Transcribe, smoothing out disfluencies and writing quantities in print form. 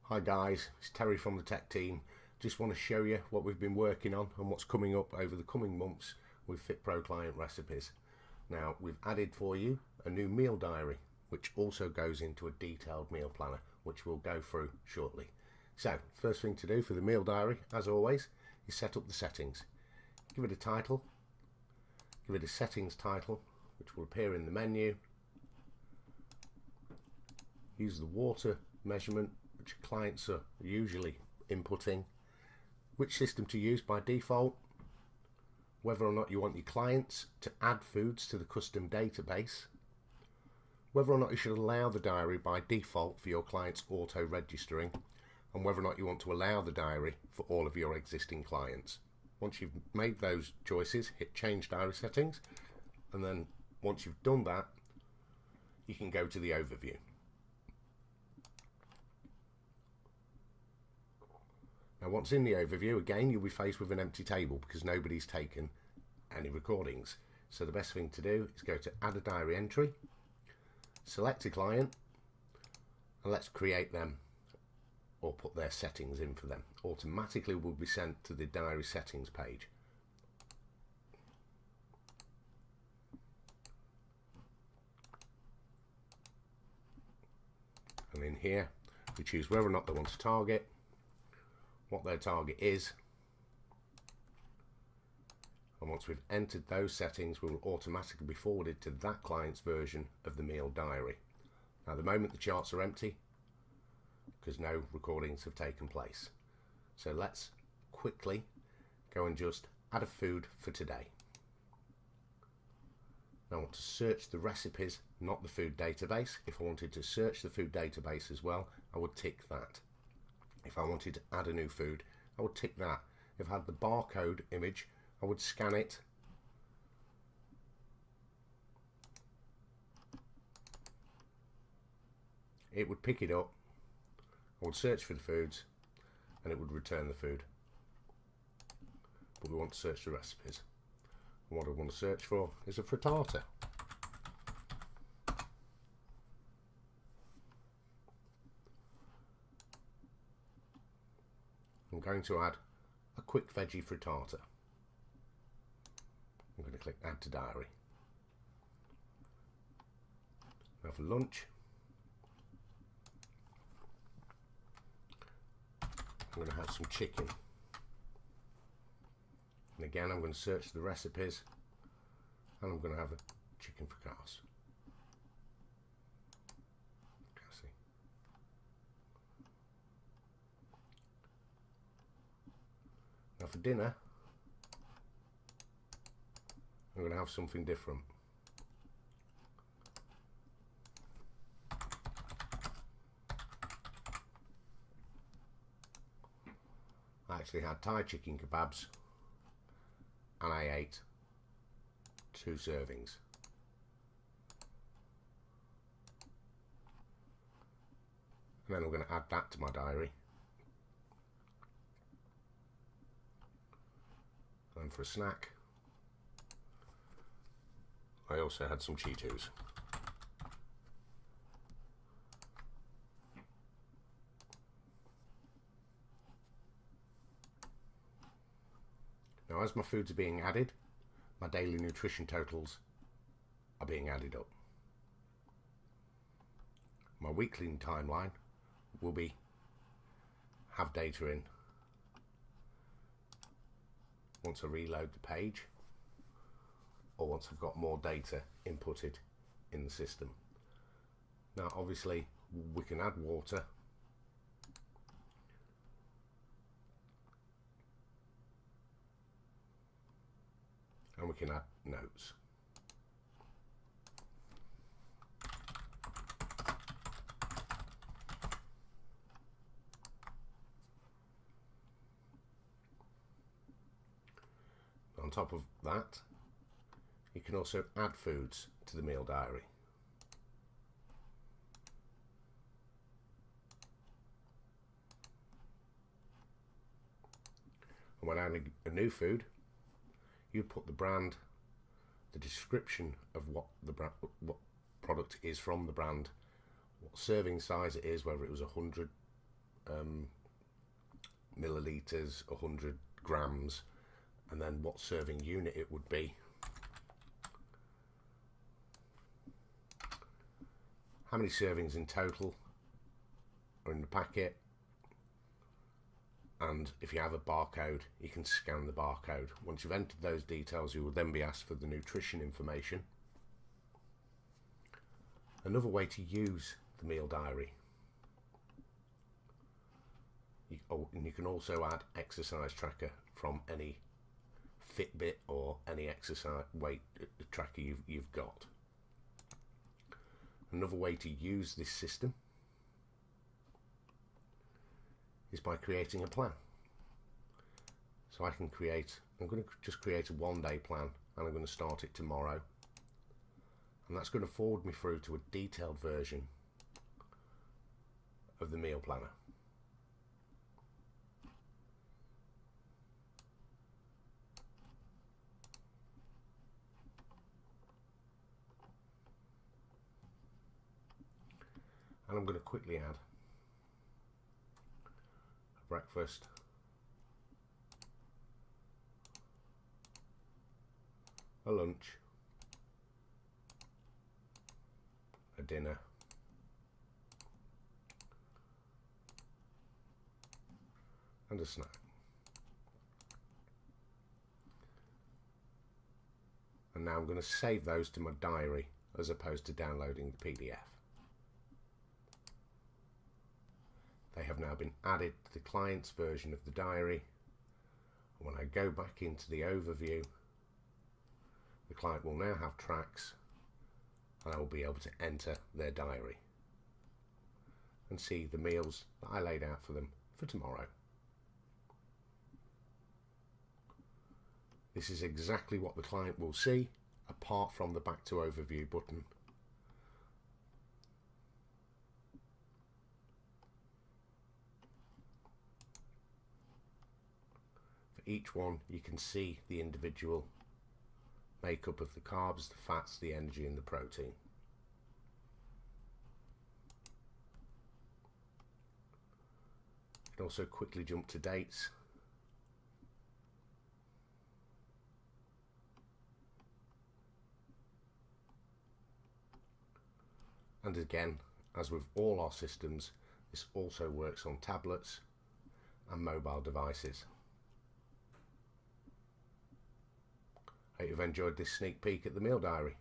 Hi guys, it's Terry from the tech team. Just want to show you what we've been working on and what's coming up over the coming months with FitPro client recipes. Now we've added for you a new meal diary which also goes into a detailed meal planner which we'll go through shortly. So first thing to do for the meal diary, as always, is set up the settings. Give it a title, give it a settings title which will appear in the menu. Use the water measurement which clients are usually inputting, which system to use by default, whether or not you want your clients to add foods to the custom database, whether or not you should allow the diary by default for your clients auto registering, and whether or not you want to allow the diary for all of your existing clients. Once you've made those choices, hit change diary settings, and then once you've done that, you can go to the overview. Now once in the overview, again you'll be faced with an empty table because nobody's taken any recordings. So the best thing to do is go to add a diary entry, select a client, and let's create them or put their settings in for them. Automatically will be sent to the diary settings page. And in here we choose whether or not they want to target, what their target is, and once we've entered those settings we will automatically be forwarded to that client's version of the meal diary. Now at the moment the charts are empty because no recordings have taken place, so let's quickly go and just add a food for today. Now I want to search the recipes, not the food database. If I wanted to search the food database as well, I would tick that. If I wanted to add a new food, I would tick that. If I had the barcode image, I would scan it. It would pick it up. I would search for the foods and it would return the food. But we want to search the recipes. And what I want to search for is a frittata. I'm going to add a quick veggie frittata. I'm going to click add to diary. Now for lunch, I'm going to have some chicken. And again I'm going to search the recipes and I'm going to have a chicken fricasse. Now for dinner, I'm going to have something different. I actually had Thai chicken kebabs and I ate 2 servings. And then I'm going to add that to my diary. And for a snack, I also had some Cheetos. Now as my foods are being added, my daily nutrition totals are being added up. My weekly timeline will have data in once I reload the page or once I've got more data inputted in the system. Now obviously we can add water, and we can add notes. On top of that, you can also add foods to the meal diary. And when adding a new food, you put the brand, the description of what product is from the brand, what serving size it is, whether it was 100 millilitres, 100 grams, and then what serving unit it would be. How many servings in total are in the packet, and if you have a barcode, you can scan the barcode. Once you've entered those details, you will then be asked for the nutrition information. Another way to use the meal diary, and you can also add exercise tracker from any Fitbit or any exercise weight tracker you've got. Another way to use this system is by creating a plan. So I'm going to just create a 1-day plan, and I'm going to start it tomorrow. And that's going to forward me through to a detailed version of the meal planner. And I'm going to quickly add a breakfast, a lunch, a dinner, and a snack. And now I'm going to save those to my diary as opposed to downloading the PDF. They have now been added to the client's version of the diary. When I go back into the overview, the client will now have tracks, and I will be able to enter their diary and see the meals that I laid out for them for tomorrow. This is exactly what the client will see, apart from the back to overview button. For each one, you can see the individual makeup of the carbs, the fats, the energy, and the protein. You can also quickly jump to dates. And again, as with all our systems, this also works on tablets and mobile devices. I hope you've enjoyed this sneak peek at the meal diary.